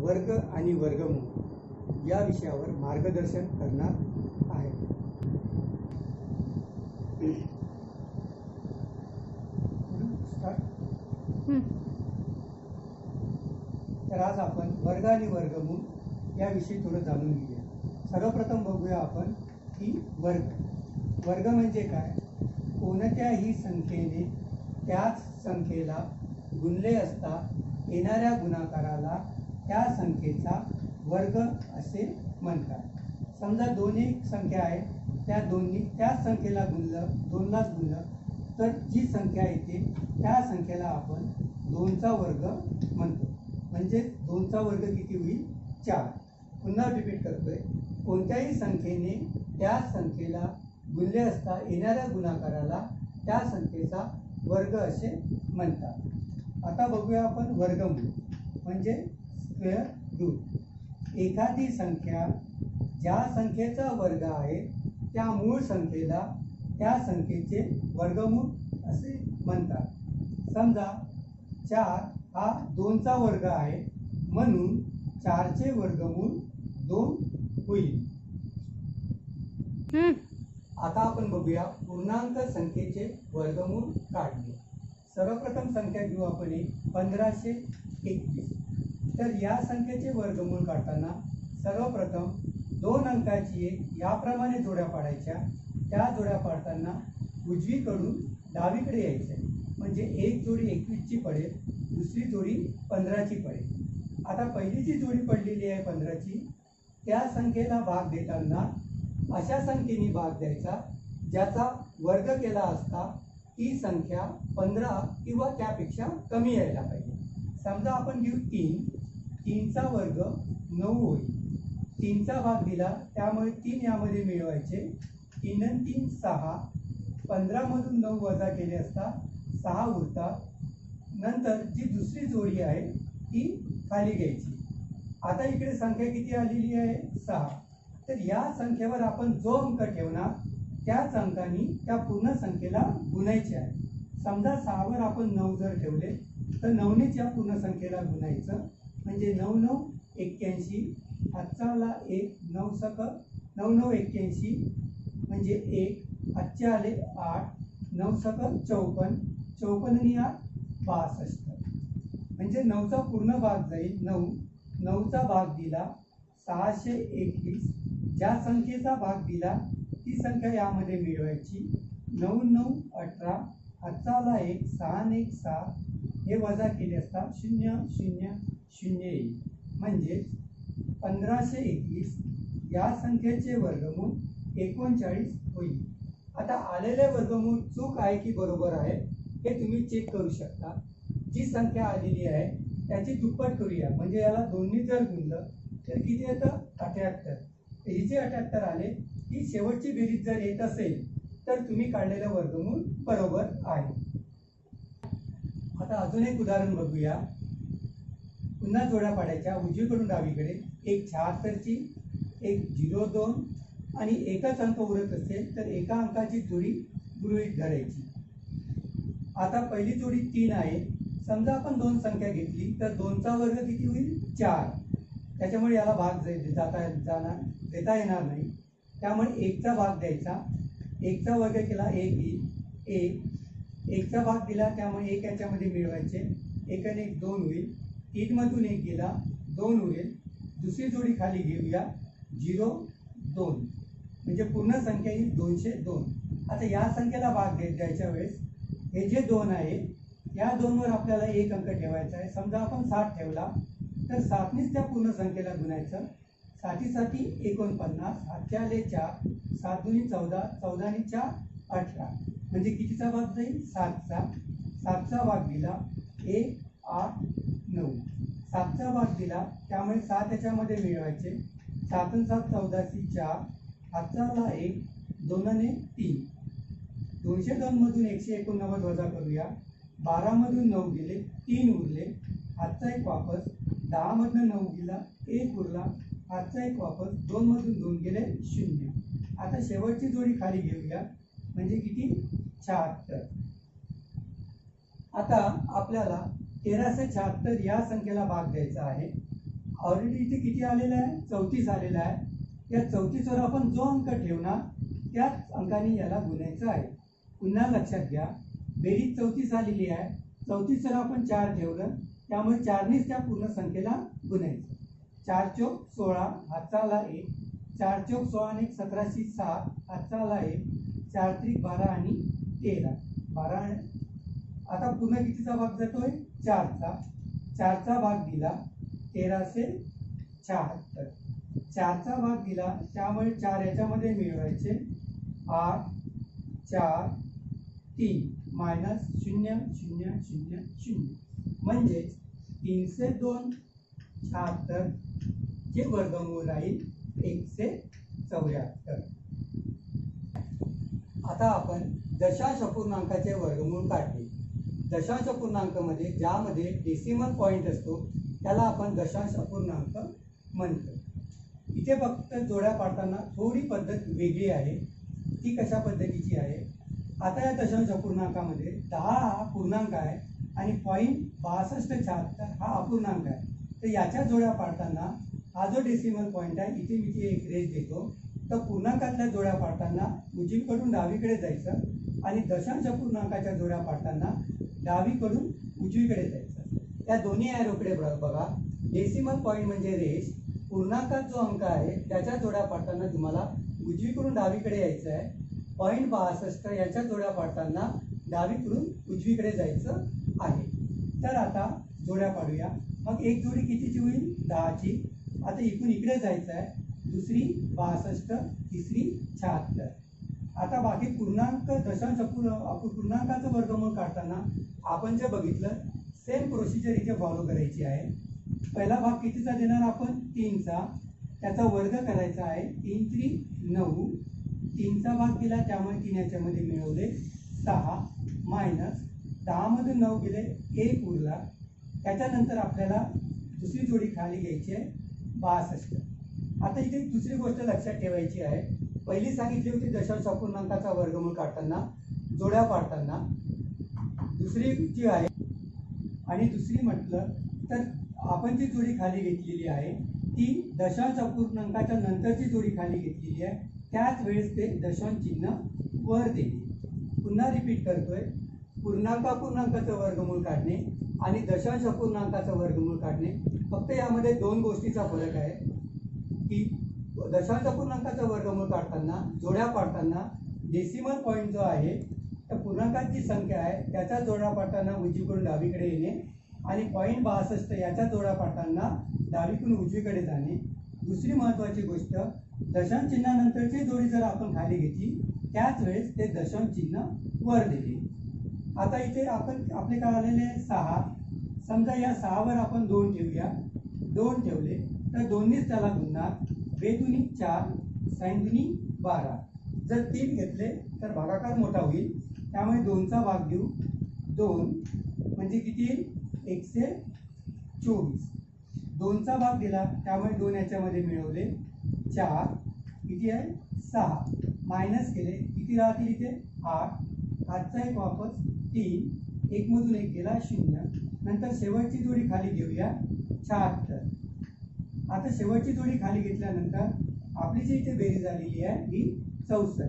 वर्ग आणि वर्गमूळ या विषयावर मार्गदर्शन करणार आहे. तर आज आपण वर्ग आणि वर्गमूळ याविषयी थोडं जाणून घेऊया. सर्वप्रथम बघूया आपण की वर्ग म्हणजे काय. कोणत्याही संख्येने त्याच संख्येला गुणले असता येणाऱ्या गुणाकाराला त्या संख्येचा वर्ग असे म्हणतात. समजा दोन एक संख्या आहे, त्याच संख्येला गुणलं, 2लाच गुणलं तर जी संख्या येते त्या संख्येला आपण 2चा वर्ग म्हणतो. म्हणजे 2चा वर्ग किती होईल? 4. पुन्हा रिपीट करतोय. कोणत्याही संख्येने त्या संख्येला गुणले असता येणाऱ्या गुणाकाराला त्या संख्येचा वर्ग असे म्हणतात. आता बघूया आपण वर्गमूळ म्हणजे स्क्वेअर रूट. एखादी संख्या ज्या संख्येचा वर्ग आहे त्या मूळ संख्येला त्या संख्येचे वर्गमूळ असे म्हणतात. समजा 4 हा 2चा वर्ग आहे म्हणून 4चे वर्गमूळ 2 होईल. आता आपण बघूया पूर्णांक संख्येचे वर्गमूळ काढणे. सर्वप्रथम संख्या घेऊ आपण 1521. तर या संख्येचे वर्गमूळ काढताना सर्वप्रथम 2 अंकाची एक याप्रमाणे जोड्या पाडायच्या. त्या जोड्या पाडताना उजवीकडून डावीकडे यायचे. म्हणजे एक जोडी 21ची पडेल, दुसरी जोडी 15ची पडेल. आता पहिली जी जोडी पडलेली आहे 15ची, त्या संख्येला भाग देताना अशा संख्येने भाग द्यायचा ज्याचा वर्ग केला असता ती संख्या 15 किंवा त्यापेक्षा कमी यायला पाहिजे. समजा आपण घेऊ 3. 3चा वर्ग 9 होईल. 3चा भाग दिला त्यामुळे 3 यामध्ये मिळवायचे. 3 आणि 3 6. 15 मधून 9 वजा केले असता 6 उरतात. नंतर जी दुसरी जोडी आहे ती खाली घ्यायची. आता इकडे संख्या किती आलेली आहे? 6. तर या संख्येवर आपण जो अंक ठेवणार त्याच अंकाने त्या पूर्ण संख्येला गुणायचे आहे. समजा 6 वर आपण 9 जर ठेवले तर 9नेच या पूर्ण संख्येला गुणायचं. म्हणजे 9 9 81. हातचा 1 9 सक 9 9 81 म्हणजे 1. हातचे आले 8 9 सक 54. 54 आणि 8 62. म्हणजे 9चा पूर्ण भाग जाईल 9. 9चा भाग दिला 621. ज्या संख्येचा भाग दिला ती संख्या यामध्ये मिळवायची. 9 9 18. हातचा 1 6 1 6. हे वजा केले असता 0 0 0 येईल. म्हणजे 1521 या संख्येचे वर्गमूळ 39 होईल. आता आलेले वर्गमूळ चूक आहे की बरोबर आहे हे तुम्ही चेक करू शकता. जी संख्या आलेली आहे त्याची दुप्पट करूया. म्हणजे याला 2ने जर गुणलं तर किती येतं? 78. ही जे 78 आले ही शेवटची बेरीज जर येत असेल तर तुम्ही काढलेलं वर्गमूळ बरोबर आहे. आता अजून एक उदाहरण बघूया. पुन्हा जोड्या पाडायच्या उजवीकडून डावीकडे. एक 76ची, एक 02 आणि एकच अंक उरत असेल तर एका अंकाची जोडी गृहीत धरायची. आता पहिली जोडी 3 आहे. समजा आपण 2 संख्या घेतली तर 2चा वर्ग किती होईल? 4. त्याच्यामुळे याला भाग देता येणार नाही. त्यामुळे 1चा भाग द्यायचा. 1चा वर्ग केला 1 येईल. 1चा भाग दिला त्यामुळे 1 याच्यामध्ये मिळवायचे. 1 आणि 1 2 होईल. 3 मधून 1 गेला 2 उरेल. दुसरी जोडी खाली घेऊया 0 2. म्हणजे पूर्ण संख्या ही 202. आता या संख्येला भाग द्यायच्या वेळेस हे जे 2 आहे या 2 वर आपल्याला एक अंक ठेवायचा आहे. समजा आपण 7 ठेवला तर 7नेच त्या पूर्ण संख्येला गुणायचं. 60साठी 49. हातचे आले 4. 7 दुनी 14. 14 आणि 4 18. म्हणजे कितीचा भाग जाईल? 7चा. 7चा भाग दिला 1 8 9. 7चा भाग दिला त्यामुळे 7 याच्यामध्ये मिळवायचे. 7 आणि 7 14 4. हातचा 1 2 आणि 3. 202 मधून 189 वजा करूया. 12 मधून 9 गेले 3 उरले. हातचा 1 वापस. 10 मधून 9 गेला 1 उरला. हातचा 1 वापस. 2 मधून 2 गेले 0. आता शेवटची जोडी खाली घेऊया. म्हणजे किती? 76. आता आपल्याला 1376 या संख्येला भाग द्यायचा आहे. ऑलरेडी इथे किती आलेला आहे, 34 आलेला आहे। या 34 वर आपण जो अंक ठेवणार त्याच अंकाने याला गुणायचं आहे। पुन्हा लक्षात घ्या, बेरीज 34 आलेली आहे, 34 वर आपण 4 ठेवलं, त्यामुळे 4नेच त्या पूर्ण संख्येला गुणायचं। 4 चौक 16 हातचा आला 1, 4 चौक 16 आणि 17 शी 7 हातचा आला 1, 4 त्रिक 12 आणि 13 12। आता पुन्हा कितीचा भाग जातोय, 4चा। 4चा भाग दिला 1376, 4चा भाग दिला, त्यामुळे 4 याच्यामध्ये मिळवायचे 8 4 3 मायनस 0 0 0 0 म्हणजे 302 चे वर्गमूळ राहील 174। आता आपण दशांश अपूर्णांकाचे वर्गमूळ काढले। दशांश अपूर्णांकामध्ये ज्यामध्ये डेसिमल पॉइंट असतो त्याला आपण दशांश अपूर्णांक म्हणतो। इथे फक्त जोड्या पाडताना थोडी पद्धत वेगळी आहे। ती कशा पद्धतीची आहे, आता या दशांश अपूर्णांकामध्ये 10 हा पूर्णांक आहे आणि 0.6276 हा अपूर्णांक आहे। तर याच्या जोड्या पाडताना हा जो डेसिमल पॉइंट आहे इथे मी एक रेष देतो, तर पूर्णांकातल्या जोड्या पाडताना उजवीकडून डावीकडे जायचं आणि दशांश अपूर्णांकाच्या जोड्या पाडताना डावीकडून उजवीकडे जायचं। त्या दोन्ही ॲरोकडे बघा, डेसिमल पॉइंट म्हणजे रेष, पूर्णांकात जो अंक आहे त्याच्या जोड्या पाडताना तुम्हाला उजवीकडून डावीकडे यायचं आहे। 0.62 याच्या जोड्या पाडताना डावीकडून उजवीकडे जायचं आहे। तर आता जोड्या पाडूया। मग एक जोडी कितीची होईल, 10ची। आता इकडून इकडे जायचं आहे, दुसरी 62, तिसरी 76। आता बाकी पूर्णांक दशांश पूर्णांकाचं वर्गमूळ काढताना आपण जे बघितलं सेम प्रोसिजर इथे फॉलो करायची आहे। पहिला भाग कितीचा देणार आपण, 3चा, त्याचा वर्ग करायचा आहे, 3 3 9, 3चा भाग दिला त्यामुळे 3 याच्यामध्ये मिळवले 6 मायनस 10 मधून 9 गेले 1 उरला। त्याच्यानंतर आपल्याला दुसरी जोडी खाली घ्यायची आहे 62। आता इथे दुसरी गोष्ट लक्षात ठेवायची आहे, पहिली सांगितली होती दशांश अपूर्णांकाचा वर्गमूळ काढताना जोड्या पाडताना, दुसरी जी आहे आणि दुसरी म्हटलं तर आपण जी जोडी खाली घेतलेली आहे ती दशांश अपूर्णांकाच्या नंतरची जोडी खाली घेतलेली आहे, त्याच वेळेस ते दशांश चिन्ह वर देईल। पुन्हा रिपीट करतोय, पूर्णांकाचं वर्गमूळ काढणे आणि दशांश अपूर्णांकाचं वर्गमूळ काढणे, फक्त यामध्ये दोन गोष्टीचा फरक आहे की दशांश अपूर्णांकाचं वर्गमूळ काढताना जोड्या पाडताना डेसिमल पॉइंट जो आहे तर पूर्णांकात जी संख्या आहे त्याच्या जोड्या पाडताना उजवीकडून डावीकडे येणे आणि 0.62 याच्या जोड्या पाडताना डावीकडून उजवीकडे जाणे। दुसरी महत्त्वाची गोष्ट, दशांश चिन्हानंतरची जोडी जर आपण खाली घेतली त्याच वेळेस ते दशांश चिन्ह वर देते। आता इथे आपण आपले काय आलेले 6, समजा या 6 वर आपण 2 ठेवूया, 2 ठेवले तर 2नीच त्याला गुणणार, 2 दुनी 4 sin दुनी 12। जर 3 घेतले तर भागाकार मोठा होईल, त्यामुळे 2चा भाग देऊ, 2 म्हणजे किती येईल, 124। 2चा भाग दिला त्यामुळे 2 याच्यामध्ये मिळवले 4, किती आहे 6, मायनस केले किती राहतील इथे 8, हातचा एक वापस 3, 1 मधून 1 गेला 0। नंतर शेवटची जोडी खाली घेऊया 76। आता शेवटची जोडी खाली घेतल्यानंतर आपली जी इथे बेरीज झालेली आहे ही 64।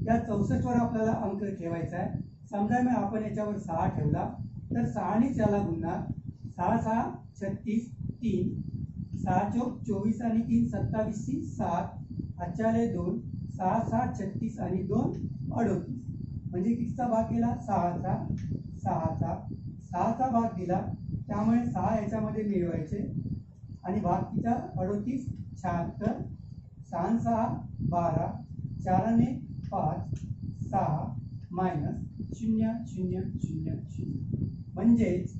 या 64 वर आपल्याला अंक ठेवायचा आहे। समजा मी आपण याच्यावर 6 ठेवला तर 6नेच याला गुणणार, 6 6 36 3, 6 चौक 24 आणि 3 27 7, हातच्याले 2, 6 6 36 आणि 2 38, म्हणजे कितीचा भाग गेला 6चा भाग दिला त्यामुळे 6 याच्यामध्ये मिळवायचे आणि भाग किती 38 76, 6 6 12, 4 ने 5 6 मायनस 0 0 0 0 म्हणजेच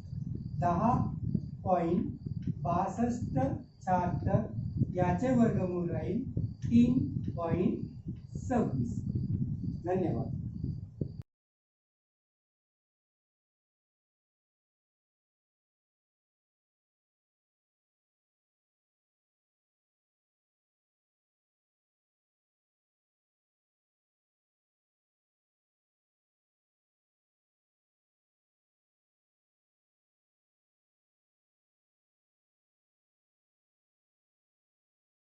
10.6276 याचे वर्गमूळ राहील 3.26। धन्यवाद।